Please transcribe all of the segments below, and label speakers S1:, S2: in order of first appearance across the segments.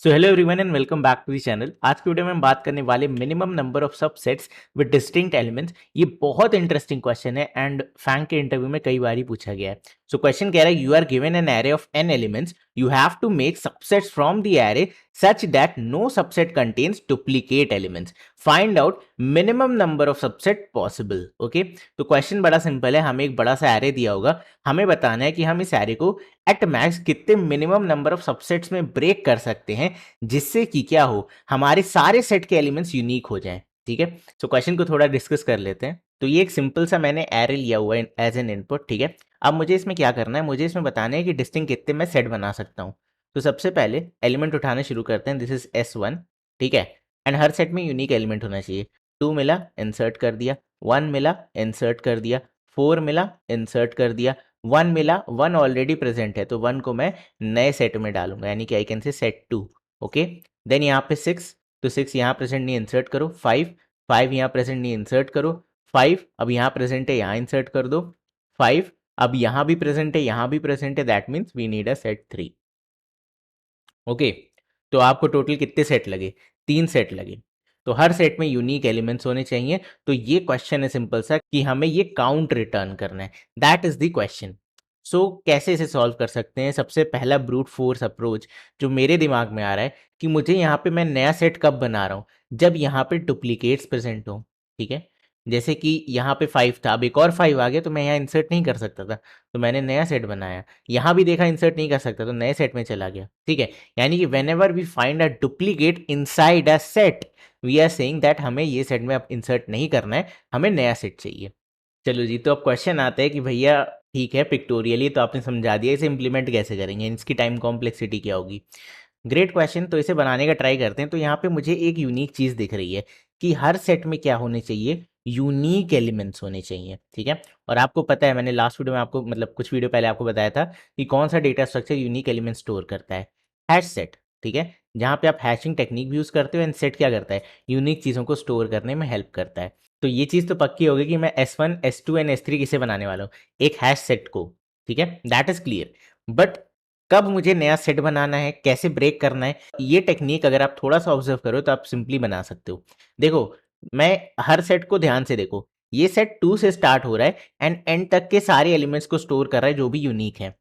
S1: So hello everyone and welcome back to the channel. आज की video में हम बात करने वाले minimum number of subsets with distinct elements. ये बहुत इंटरेस्टिंग क्वेश्चन है एंड फैंग के इंटरव्यू में कई बार ही पूछा गया है। सो क्वेश्चन कह रहा है, you are given an array of n elements, you have to make subsets from the array such that no subset contains duplicate elements, find out minimum number of subset possible. Okay, तो question बड़ा simple है। हमें एक बड़ा सा array दिया होगा, हमें बताना है कि हम इस एरे को एट मैक्स कितने मिनिमम नंबर ऑफ सबसेट्स में ब्रेक कर सकते हैं जिससे कि क्या हो, हमारे सारे सेट के एलिमेंट्स यूनिक हो जाएं। ठीक है, तो क्वेश्चन को थोड़ा डिस्कस कर लेते हैं। तो ये एक सिंपल सा मैंने एरे लिया हुआ है एज एन इनपुट। ठीक है, अब मुझे इसमें क्या करना है, मुझे इसमें बताना है कि डिस्टिंक्ट कितने मैं सेट बना सकता हूँ। तो सबसे पहले एलिमेंट उठाना शुरू करते हैं। This is S1। ठीक है, एंड हर सेट में यूनिक एलिमेंट होना चाहिए। 2 मिला, इंसर्ट कर दिया। 1 मिला, इंसर्ट कर दिया। 4 मिला, इंसर्ट कर दिया। 1 मिला, 1 ऑलरेडी प्रेजेंट है तो 1 को मैं नए सेट में डालूंगा, यानी कि I can say set 2। Okay, then यहाँ पे 6, तो 6 यहाँ प्रेजेंट नहीं, इंसर्ट करो। 5, 5 यहाँ प्रेजेंट नहीं, इंसर्ट करो। 5 अब यहाँ प्रेजेंट है, यहाँ इंसर्ट कर दो। 5 अब यहाँ भी प्रेजेंट है, यहाँ भी प्रेजेंट है, that means we need a set 3। Okay, तो आपको टोटल कितने सेट लगे? 3 सेट लगे। तो हर सेट में यूनिक एलिमेंट्स होने चाहिए। तो ये क्वेश्चन है सिंपल सा कि हमें ये काउंट रिटर्न करना है, दैट इज द क्वेश्चन। सो कैसे इसे सॉल्व कर सकते हैं? सबसे पहला ब्रूट फोर्स अप्रोच जो मेरे दिमाग में आ रहा है कि मुझे यहाँ पे मैं नया सेट कब बना रहा हूँ, जब यहाँ पे डुप्लीकेट्स प्रेजेंट हो। ठीक है, जैसे कि यहाँ पे 5 था, अब एक और 5 आ गया तो मैं यहाँ इंसर्ट नहीं कर सकता था, तो मैंने नया सेट बनाया। यहाँ भी देखा इंसर्ट नहीं कर सकता तो नए सेट में चला गया। ठीक है, यानी कि whenever we find a duplicate inside a set, we are saying that हमें ये सेट में अब इंसर्ट नहीं करना है, हमें नया सेट चाहिए। चलो जी, तो अब क्वेश्चन आता है कि भैया ठीक है, पिक्टोरियली तो आपने समझा दिया, इसे इंप्लीमेंट कैसे करेंगे, इसकी टाइम कॉम्प्लेक्सिटी क्या होगी। ग्रेट क्वेश्चन, तो इसे बनाने का ट्राई करते हैं। तो यहाँ पे मुझे एक यूनिक चीज़ दिख रही है कि हर सेट में क्या होने चाहिए, यूनिक एलिमेंट्स होने चाहिए। ठीक है, और आपको पता है मैंने लास्ट वीडियो में आपको मतलब कुछ वीडियो पहले आपको बताया था कि कौन सा data structure unique element store करता है, हैश सेट। ठीक है, जहाँ पे आप हैशिंग टेक्निक भी यूज़ करते हो एंड सेट क्या करता है, यूनिक चीज़ों को स्टोर करने में हेल्प करता है। तो ये चीज़ तो पक्की होगी कि मैं S1 S2 एंड S3 किसे बनाने वाला हूँ, एक हैश सेट को। ठीक है, दैट इज क्लियर। बट कब मुझे नया सेट बनाना है, कैसे ब्रेक करना है, ये टेक्निक अगर आप थोड़ा सा ऑब्जर्व करो तो आप सिंपली बना सकते हो। देखो, मैं हर सेट को ध्यान से देखो, ये सेट 2 से स्टार्ट हो रहा है एंड एंड तक के सारे एलिमेंट्स को स्टोर कर रहा है जो भी यूनिक है।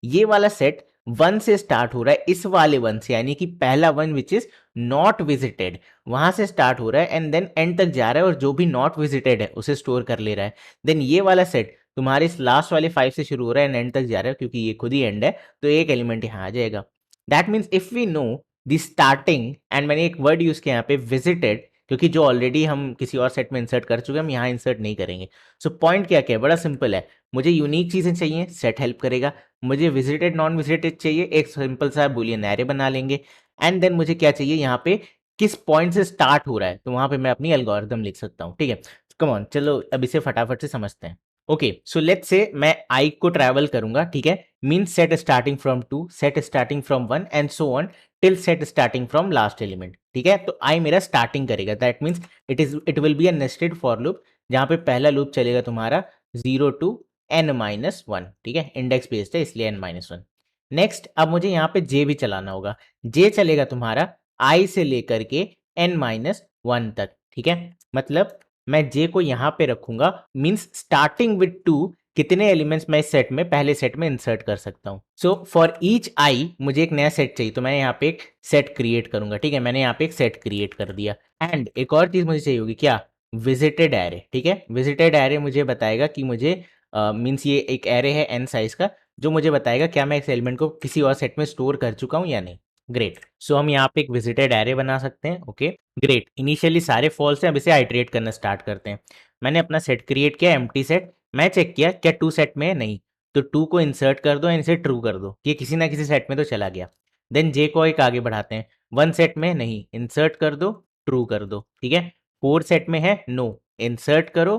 S1: ये वाला सेट 1 से स्टार्ट हो रहा है, इस वाले 1 से, यानी कि पहला 1 विच इज नॉट विजिटेड, वहां से स्टार्ट हो रहा है एंड देन एंड तक जा रहा है और जो भी नॉट विजिटेड है उसे स्टोर कर ले रहा है। देन ये वाला सेट तुम्हारे इस लास्ट वाले 5 से शुरू हो रहा है एंड एंड तक जा रहा है, क्योंकि ये खुद ही एंड है तो एक एलिमेंट यहाँ आ जाएगा। That means if we know the starting, and मैंने एक वर्ड यूज किया यहाँ पे विजिटेड, क्योंकि जो ऑलरेडी हम किसी और सेट में इंसर्ट कर चुके हैं हम यहाँ इंसर्ट नहीं करेंगे। सो पॉइंट क्या क्या है, बड़ा सिंपल है। मुझे यूनिक चीजें चाहिए, सेट हेल्प करेगा। मुझे विजिटेड नॉन विजिटेड चाहिए, एक सिंपल सा बुलियन एरे बना लेंगे। एंड देन मुझे क्या चाहिए, यहाँ पे किस पॉइंट से स्टार्ट हो रहा है, तो वहां पे मैं अपनी एल्गोरिथम लिख सकता हूँ। ठीक है, कम ऑन, चलो अब इसे फटाफट से समझते हैं। ओके, सो लेट्स से मैं आई को ट्रैवल करूंगा। ठीक है, mean set starting from 2, set starting from 1 and so on till set starting from last element. ठीक है, तो आई मेरा स्टार्टिंग करेगा, that means it will be a nested for loop, जहां पे पहला लूप चलेगा तुम्हारा 0 टू n-1। ठीक है, इंडेक्स बेस्ड है इसलिए n-1। नेक्स्ट, अब मुझे यहाँ पे जे भी चलाना होगा। जे चलेगा तुम्हारा i से लेकर के n-1 तक। ठीक है, मतलब मैं जे को यहाँ पे रखूंगा, मीन्स स्टार्टिंग विद 2 कितने एलिमेंट्स मैं इस सेट में पहले सेट में इंसर्ट कर सकता हूँ। सो फॉर ईच आई मुझे एक नया सेट चाहिए, तो मैं यहाँ पे एक सेट क्रिएट करूंगा। ठीक है, मैंने यहाँ पे एक सेट क्रिएट कर दिया। एंड एक और चीज मुझे चाहिए होगी, क्या, विजिटेड एरे। ठीक है, विजिटेड एरे मुझे बताएगा कि मुझे मीन्स ये एक एरे है n साइज का, जो मुझे बताएगा क्या मैं इस एलिमेंट को किसी और सेट में स्टोर कर चुका हूँ या नहीं। ग्रेट, सो हम यहाँ पे एक विजिटेड एरे बना सकते हैं। ओके, ग्रेट, इनिशियली सारे फॉल्स हैं, अब इसे आइट्रेट करना स्टार्ट करते हैं। मैंने अपना सेट क्रिएट किया, एम्प्टी सेट। मैं चेक किया क्या 2 सेट में है, नहीं, तो 2 को इंसर्ट कर दो एंड इसे ट्रू कर दो, ये किसी ना किसी सेट में तो चला गया। देन जे को एक आगे बढ़ाते हैं, 1 सेट में नहीं, इंसर्ट कर दो, ट्रू कर दो। ठीक है, 4 सेट में है, नो, इंसर्ट करो,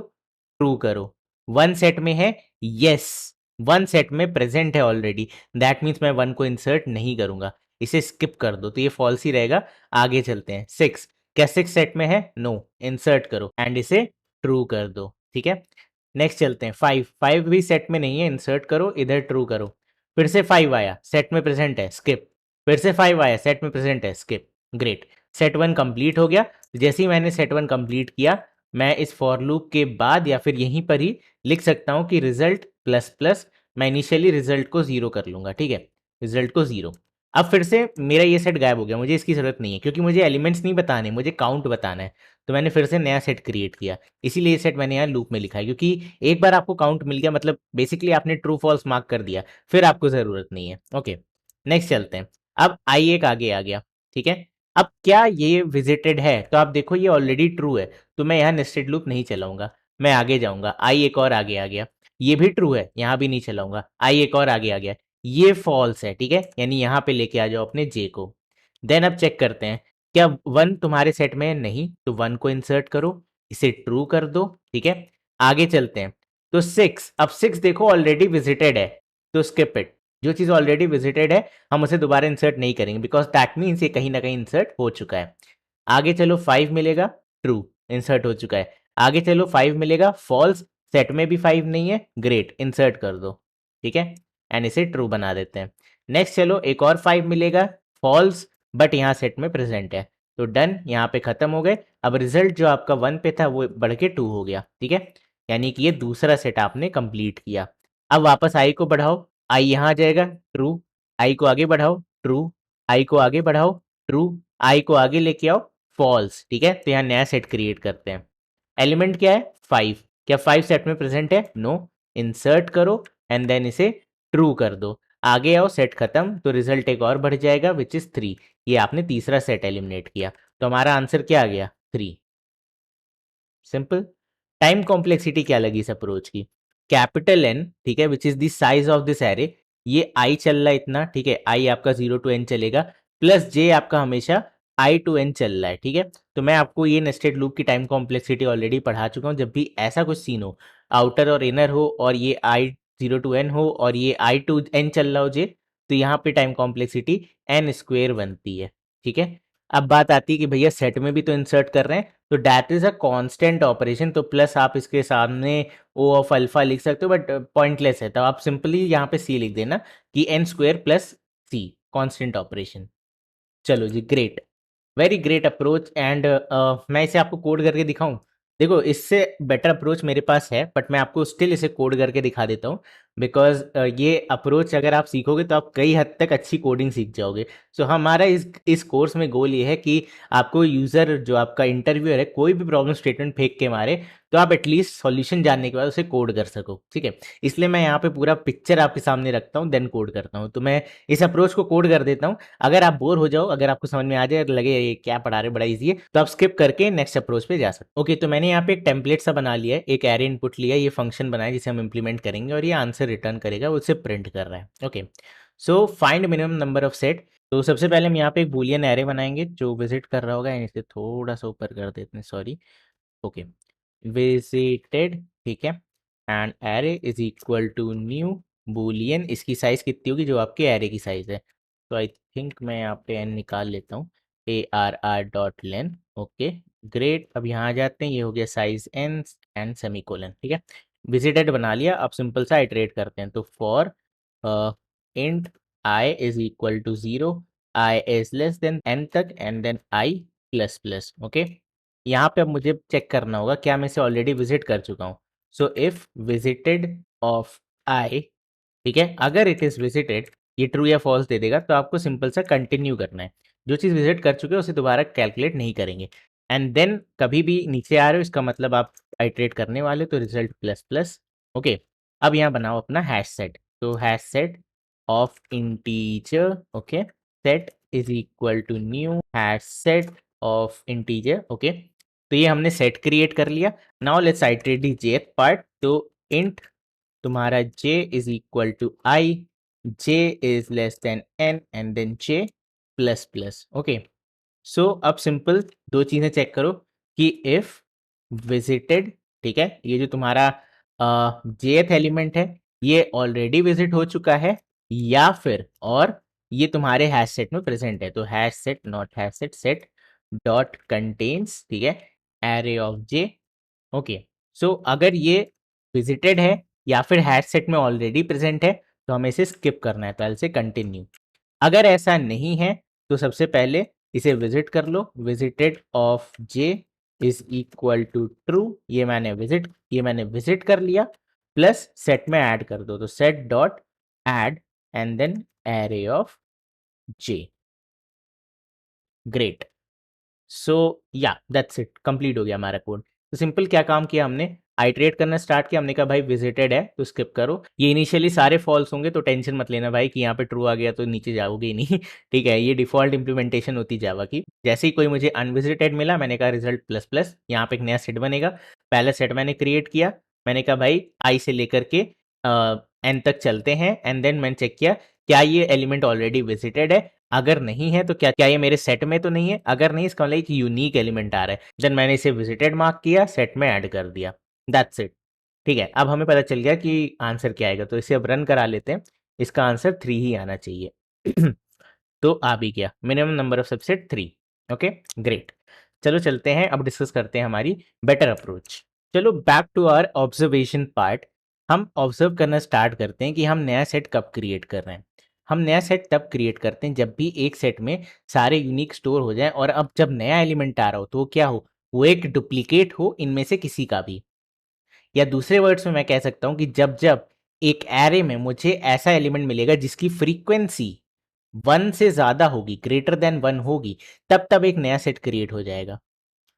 S1: ट्रू करो। 1 सेट में है, यस, 1 सेट में प्रेजेंट है ऑलरेडी, दैट मीन्स मैं 1 को इंसर्ट नहीं करूंगा, इसे स्किप कर दो, तो ये फॉल्स ही रहेगा। आगे चलते हैं, 6, क्या 6 सेट में है, नो, इंसर्ट करो एंड इसे ट्रू कर दो। ठीक है, नेक्स्ट चलते हैं, 5, 5 भी सेट में नहीं है, इंसर्ट करो, इधर ट्रू करो। फिर से 5 आया, सेट में प्रेजेंट है, स्किप। फिर से 5 आया, सेट में प्रेजेंट है, स्किप। ग्रेट, सेट 1 कंप्लीट हो गया। तो जैसे ही मैंने सेट 1 कंप्लीट किया, मैं इस फॉर लूप के बाद या फिर यहीं पर ही लिख सकता हूँ कि रिजल्ट प्लस प्लस, मैं इनिशियली रिजल्ट को 0 कर लूँगा, ठीक है, रिजल्ट को 0। अब फिर से मेरा ये सेट गायब हो गया, मुझे इसकी ज़रूरत नहीं है क्योंकि मुझे एलिमेंट्स नहीं बताने, मुझे काउंट बताना है। तो मैंने फिर से नया सेट क्रिएट किया, इसीलिए ये सेट मैंने यहाँ लूप में लिखा है, क्योंकि एक बार आपको काउंट मिल गया मतलब बेसिकली आपने ट्रू फॉल्स मार्क कर दिया, फिर आपको ज़रूरत नहीं है। ओके, नेक्स्ट चलते हैं। अब आई एक आगे आ गया, ठीक है। अब क्या ये विजिटेड है? तो आप देखो ये ऑलरेडी ट्रू है, तो मैं यहाँ नेस्टेड लूप नहीं चलाऊंगा, मैं आगे जाऊंगा। आई एक और आगे आ गया, ये भी ट्रू है, यहाँ भी नहीं चलाऊंगा। आई एक और आगे आ गया, ये फॉल्स है, ठीक है, यानी यहाँ पे लेके आ जाओ अपने जे को। देन अब चेक करते हैं, क्या वन तुम्हारे सेट में है? नहीं, तो वन को इंसर्ट करो, इसे ट्रू कर दो, ठीक है। आगे चलते हैं, तो सिक्स, अब सिक्स देखो ऑलरेडी विजिटेड है, तो स्किप इट। जो चीज़ ऑलरेडी विजिटेड है हम उसे दोबारा इंसर्ट नहीं करेंगे, बिकॉज दैट मीन्स ये कहीं ना कहीं इंसर्ट हो चुका है। आगे चलो, फाइव मिलेगा, ट्रू, इंसर्ट हो चुका है। आगे चलो, फाइव मिलेगा, फॉल्स, सेट में भी फाइव नहीं है, ग्रेट, इंसर्ट कर दो, ठीक है, एंड इसे ट्रू बना देते हैं। नेक्स्ट चलो, एक और फाइव मिलेगा, फॉल्स, बट यहाँ सेट में प्रेजेंट है, तो डन, यहाँ पे खत्म हो गए। अब रिजल्ट जो आपका वन पे था वो बढ़ के टू हो गया, ठीक है, यानी कि ये दूसरा सेट आपने कंप्लीट किया। अब वापस आई को बढ़ाओ, आई यहाँ आ जाएगा, ट्रू, आई को आगे बढ़ाओ, ट्रू, आई को आगे बढ़ाओ, ट्रू, आई को आगे लेके आओ, फॉल्स, ठीक है। तो यहाँ नया सेट क्रिएट करते हैं। एलिमेंट क्या है? फाइव, क्या फाइव सेट में प्रेजेंट है? नो, इंसर्ट करो एंड देन इसे ट्रू कर दो। आगे आओ, सेट खत्म, तो रिजल्ट एक और बढ़ जाएगा विच इज थ्री। ये आपने तीसरा सेट एलिमिनेट किया, तो हमारा आंसर क्या आ गया? थ्री। सिंपल। टाइम कॉम्प्लेक्सिटी क्या लगी इस अप्रोच की? कैपिटल एन, ठीक है, which is the size of this array, ये आई चल रहा है इतना, ठीक है, आई आपका 0 to n चलेगा, प्लस जे आपका हमेशा आई टू एन चल रहा है, ठीक है। तो मैं आपको ये नेस्टेड लूप की टाइम कॉम्प्लेक्सिटी ऑलरेडी पढ़ा चुका हूँ। जब भी ऐसा कुछ सीन हो, आउटर और इनर हो, और ये आई 0 to n हो और ये आई टू एन चल रहा हो जे, तो यहाँ पे टाइम कॉम्प्लेक्सिटी एन स्क्वेयर बनती है, ठीक है। अब बात आती है कि भैया सेट में भी तो इंसर्ट कर रहे हैं, तो that is a constant operation, तो प्लस आप इसके सामने ओ ऑफ अल्फा लिख सकते हो, बट पॉइंटलेस है, तो आप सिंपली यहाँ पे सी लिख देना कि n square plus c, constant operation. चलो जी, great, very great approach. And मैं इसे आपको कोड करके दिखाऊं? देखो, इससे बेटर अप्रोच मेरे पास है, बट मैं आपको स्टिल इसे कोड करके दिखा देता हूँ, बिकॉज ये अप्रोच अगर आप सीखोगे तो आप कई हद तक अच्छी कोडिंग सीख जाओगे। सो हमारा इस कोर्स में गोल ये है कि आपको यूज़र, जो आपका इंटरव्यूअर है, कोई भी प्रॉब्लम स्टेटमेंट फेंक के मारे, तो आप एटलीस्ट सॉल्यूशन जानने के बाद उसे कोड कर सको, ठीक है। इसलिए मैं यहाँ पे पूरा पिक्चर आपके सामने रखता हूँ, देन कोड करता हूँ। तो मैं इस अप्रोच को कोड कर देता हूँ। अगर आप बोर हो जाओ, अगर आपको समझ में आ जाए, लगे ये क्या पढ़ा रहे, बड़ा इजी है, तो आप स्किप करके नेक्स्ट अप्रोच पे जा सकते। ओके, तो मैंने यहाँ पे एक टेम्पलेट सा बना लिया है, एक एरे इनपुट लिया, ये फंक्शन बनाया जिसे हम इंप्लीमेंट करेंगे, और ये आंसर रिटर्न करेगा, उसे प्रिंट कर रहा है। Okay, so find minimum number of set. तो सबसे पहले हम यहाँ पे एक बूलियन एरे बनाएंगे जो विजिट कर रहा होगा, एंड इसे थोड़ा सा ऊपर कर देते हैं, सॉरी। ओके, विजिटेड, ठीक है, and array is equal to new boolean, इसकी साइज कितनी होगी जो आपके एरे की साइज है? तो आई थिंक मैं यहाँ पे एन निकाल लेता हूँ, A R R dot len. Okay, great, अब यहाँ आ जाते हैं, ये हो गया size n and semicolon, ठीक है, विजिटेड बना लिया। अब सिंपल सा इटरेट करते हैं, तो for int i is equal to 0, i is less than n तक, and then i plus plus. Okay, यहाँ पे अब मुझे चेक करना होगा क्या मैं इसे ऑलरेडी विजिट कर चुका हूँ। सो इफ विजिटेड ऑफ आई, ठीक है, अगर इट इज विजिटेड, ये ट्रू या फॉल्स दे देगा, तो आपको सिंपल सा कंटिन्यू करना है। जो चीज़ विजिट कर चुके हो उसे दोबारा कैलकुलेट नहीं करेंगे। एंड देन कभी भी नीचे आ रहे हो, इसका मतलब आप आइट्रेट करने वाले, तो रिजल्ट प्लस प्लस। ओके, अब यहाँ बनाओ अपना हैश सेट, तो hash set of integer, okay, set is equal to new hash set of integer. Okay, तो ये हमने सेट क्रिएट कर लिया। नाउ लेट्स आइट्रेट दी जेथ पार्ट, तो इंट तुम्हारा j is equal to i, j is less than n, and then j plus plus. Okay, so अब simple दो चीजें चेक करो कि इफ विजिटेड, ठीक है, ये जो तुम्हारा jth एलिमेंट है ये ऑलरेडी विजिट हो चुका है, या फिर और ये तुम्हारे हैश सेट में प्रेजेंट है, तो hash set not hash set, set dot contains, ठीक है, एरे ऑफ j। ओके, सो अगर ये विजिटेड है या फिर हैश सेट में ऑलरेडी प्रेजेंट है, तो हमें इसे स्किप करना है, तो ऐसे कंटिन्यू। अगर ऐसा नहीं है तो सबसे पहले इसे विजिट कर लो, visited of j is equal to true, ये मैंने विजिट कर लिया, प्लस सेट में ऐड कर दो, तो set dot add and then array of j. Great. So या दैट्स इट, कंप्लीट हो गया हमारा कोड। तो सिंपल क्या काम किया हमने, आइट्रेट करना स्टार्ट किया, हमने कहा भाई विजिटेड है तो स्किप करो, ये इनिशियली सारे फॉल्स होंगे तो टेंशन मत लेना भाई कि यहाँ पे ट्रू आ गया तो नीचे जाओगे ही नहीं ठीक है, ये डिफॉल्ट इंप्लीमेंटेशन होती जावा की। जैसे ही कोई मुझे अनविजिटेड मिला मैंने कहा रिजल्ट प्लस प्लस, यहाँ पे एक नया सेट बनेगा, पहला सेट मैंने क्रिएट किया, मैंने कहा भाई आई से लेकर के एन तक चलते हैं, एंड देन मैंने चेक किया क्या ये एलिमेंट ऑलरेडी विजिटेड है, अगर नहीं है तो क्या क्या ये मेरे सेट में तो नहीं है, अगर नहीं इसका मतलब एक यूनिक एलिमेंट आ रहा है, देन मैंने इसे विजिटेड मार्क किया, सेट में ऐड कर दिया, दैट्स इट। ठीक है, अब हमें पता चल गया कि आंसर क्या आएगा, तो इसे अब रन करा लेते हैं, इसका आंसर 3 ही आना चाहिए तो आ भी गया, minimum number of subset 3। Okay great. चलो चलते हैं, अब डिस्कस करते हैं हमारी बेटर अप्रोच। चलो back to our observation part. हम ऑब्जर्व करना स्टार्ट करते हैं कि हम नया सेट कब क्रिएट कर रहे हैं। हम नया सेट तब क्रिएट करते हैं जब भी एक सेट में सारे यूनिक स्टोर हो जाएं, और अब जब नया एलिमेंट आ रहा हो तो वो क्या हो, वो एक डुप्लीकेट हो इनमें से किसी का भी। या दूसरे वर्ड्स में मैं कह सकता हूं कि जब जब एक एरे में मुझे ऐसा एलिमेंट मिलेगा जिसकी फ्रीक्वेंसी 1 से ज्यादा होगी, ग्रेटर देन 1 होगी, तब तब एक नया सेट क्रिएट हो जाएगा।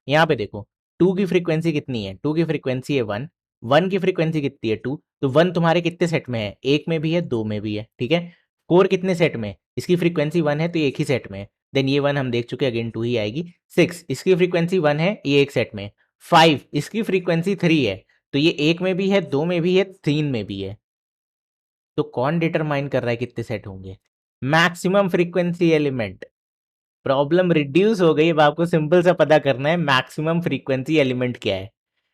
S1: यहाँ पे देखो, 2 की फ्रीक्वेंसी कितनी है, 2 की फ्रीक्वेंसी है 1, 1 की फ्रीक्वेंसी कितनी है 2, तो 1 तुम्हारे कितने सेट में है, एक में भी है, दो में भी है, ठीक है। 4 कितने सेट में, इसकी फ्रीक्वेंसी 1 है तो ये एक ही सेट में है, देन ये 1 हम देख चुके, अगेन 2 ही आएगी। 6 इसकी फ्रीक्वेंसी 1 है, ये एक सेट में। 5 इसकी फ्रीक्वेंसी 3 है, तो ये एक में भी है, दो में भी है, 3 में भी है। तो कौन डिटरमाइन कर रहा है कितने सेट होंगे, maximum frequency element. Problem reduce हो गई, अब आपको सिंपल सा पता करना है मैक्सिमम फ्रीक्वेंसी एलिमेंट क्या है,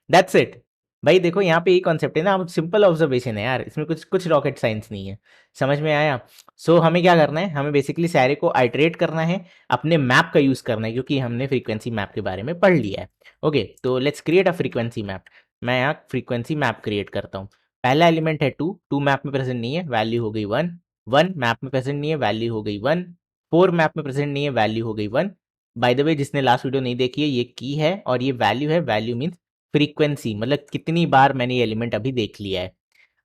S1: दैट्स इट। भाई देखो यहाँ पे ये कॉन्सेप्ट है ना, अब सिंपल ऑब्जर्वेशन है यार, इसमें कुछ कुछ रॉकेट साइंस नहीं है, समझ में आया। सो हमें क्या करना है, हमें बेसिकली सारे को आइटरेट करना है, अपने मैप का यूज करना है, क्योंकि हमने फ्रीक्वेंसी मैप के बारे में पढ़ लिया है। ओके तो let's create a frequency map. मैं यहाँ फ्रीक्वेंसी मैप क्रिएट करता हूँ। पहला एलिमेंट है 2, 2 मैप में प्रेजेंट नहीं है, वैल्यू हो गई 1, 1 मैप में प्रेजेंट नहीं है, वैल्यू हो गई 1, 4 मैप में प्रेजेंट नहीं है, वैल्यू हो गई 1। बाय द वे जिसने लास्ट वीडियो नहीं देखी है, ये की है और ये वैल्यू है, वैल्यू मीन्स फ्रीक्वेंसी, मतलब कितनी बार मैंने ये एलिमेंट अभी देख लिया है।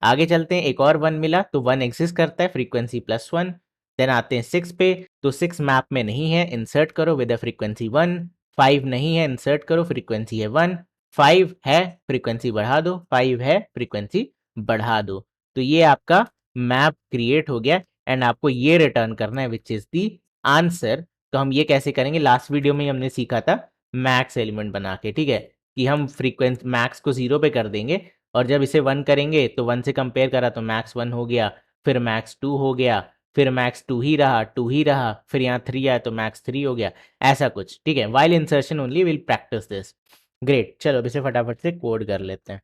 S1: आगे चलते हैं, एक और 1 मिला तो 1 एग्जिस्ट करता है, फ्रीक्वेंसी +1। देन आते हैं 6 पे, तो 6 मैप में नहीं है, इंसर्ट करो विद फ्रीक्वेंसी 1। 5 नहीं है, इंसर्ट करो, फ्रीक्वेंसी है 1। 5 है, फ्रीक्वेंसी बढ़ा दो, 5 है, फ्रीक्वेंसी बढ़ा दो। तो ये आपका मैप क्रिएट हो गया, एंड आपको ये रिटर्न करना है विच इज दी आंसर। तो हम ये कैसे करेंगे, लास्ट वीडियो में हमने सीखा था मैक्स एलिमेंट बना के, ठीक है, कि हम फ्रीक्वेंसी मैक्स को 0 पे कर देंगे, और जब इसे 1 करेंगे तो 1 से कंपेयर करा तो मैक्स 1 हो गया, फिर मैक्स 2 हो गया, फिर मैक्स 2 ही रहा, 2 ही रहा, फिर यहाँ 3 आया तो मैक्स 3 हो गया, ऐसा कुछ, ठीक है। While insertion only will practice this. Great, चलो अब इसे फटाफट से कोड कर लेते हैं।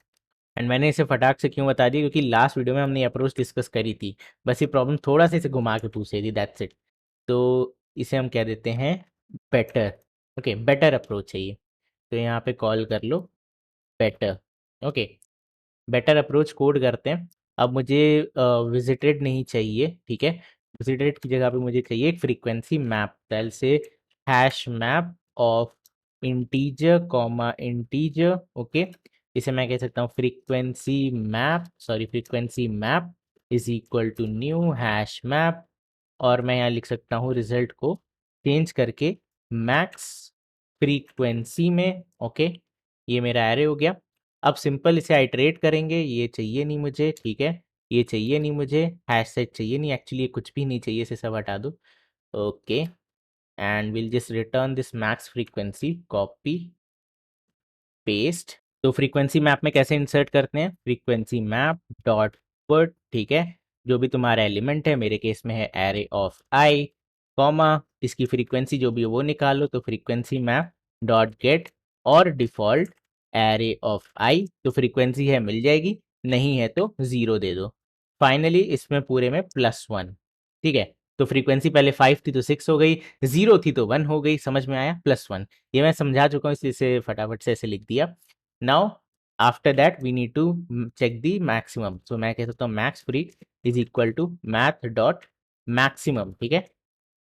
S1: एंड मैंने इसे फटाक से क्यों बता दिया, क्योंकि लास्ट वीडियो में हमने अप्रोच डिस्कस करी थी, बस ये प्रॉब्लम थोड़ा सा इसे घुमा के पूछ रही थी, दैट्स इट। तो इसे हम कह देते हैं बेटर। ओके बेटर अप्रोच है ये, तो यहाँ पे कॉल कर लो better. Okay better approach code करते हैं। अब मुझे विजिटेड नहीं चाहिए, ठीक है, विजिटेड की जगह पे मुझे चाहिए एक फ्रीक्वेंसी मैप, सेल से hash map of integer comma integer. Okay इसे मैं कह सकता हूँ frequency map, sorry frequency map is equal to new hash map, और मैं यहाँ लिख सकता हूँ रिजल्ट को चेंज करके मैक्स फ्रीक्वेंसी में। ओके ये मेरा एरे हो गया। अब सिंपल इसे आइटरेट करेंगे, ये चाहिए नहीं मुझे, ठीक है, ये चाहिए नहीं मुझे, हैश सेट चाहिए नहीं, एक्चुअली ये कुछ भी नहीं चाहिए, इसे सब हटा दो। Okay and will just return this max frequency, copy paste. तो फ्रीक्वेंसी मैप में कैसे इंसर्ट करते हैं, फ्रीक्वेंसी मैप डॉट पुट, ठीक है, जो भी तुम्हारा एलिमेंट है, मेरे केस में है एरे ऑफ आई, कॉमा इसकी फ्रीक्वेंसी जो भी है वो निकालो, तो फ्रीक्वेंसी मैप डॉट गेट और डिफॉल्ट एरे ऑफ आई, तो फ्रीक्वेंसी है मिल जाएगी, नहीं है तो 0 दे दो। फाइनली इसमें पूरे में +1, ठीक है, तो फ्रीक्वेंसी पहले 5 थी तो 6 हो गई, 0 थी तो 1 हो गई, समझ में आया, +1। ये मैं समझा चुका हूँ इसलिए इसे फटाफट से ऐसे लिख दिया। Now after that we need to check the maximum, so मैं कह सकता हूँ max free is equal to math dot maximum, ठीक है,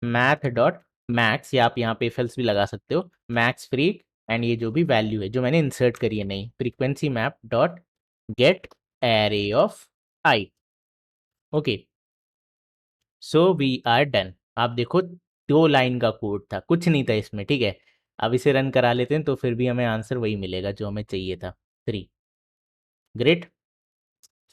S1: मैथ डॉट मैक्स, या आप यहाँ पे इफ एल्स भी लगा सकते हो, मैक्स फ्री, एंड ये जो भी वैल्यू है जो मैंने इंसर्ट करी है नई, frequency map dot get array of i. Okay, so we are done. आप देखो 2 लाइन का कोड था, कुछ नहीं था इसमें, ठीक है। अब इसे रन करा लेते हैं तो फिर भी हमें आंसर वही मिलेगा जो हमें चाहिए था, 3। ग्रेट।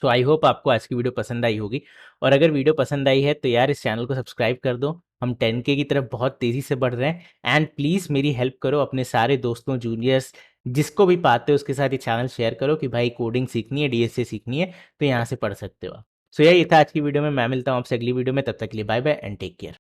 S1: सो आई होप आपको आज की वीडियो पसंद आई होगी, और अगर वीडियो पसंद आई है तो यार इस चैनल को सब्सक्राइब कर दो। हम 10K की तरफ बहुत तेज़ी से बढ़ रहे हैं, एंड प्लीज़ मेरी हेल्प करो, अपने सारे दोस्तों, जूनियर्स, जिसको भी पाते हो उसके साथ ये चैनल शेयर करो कि भाई कोडिंग सीखनी है, डीएसए सीखनी है, तो यहाँ से पढ़ सकते हो आप। सो यही था आज की वीडियो में, मैं मिलता हूँ आपसे अगली वीडियो में, तब तक के लिए bye bye and take care.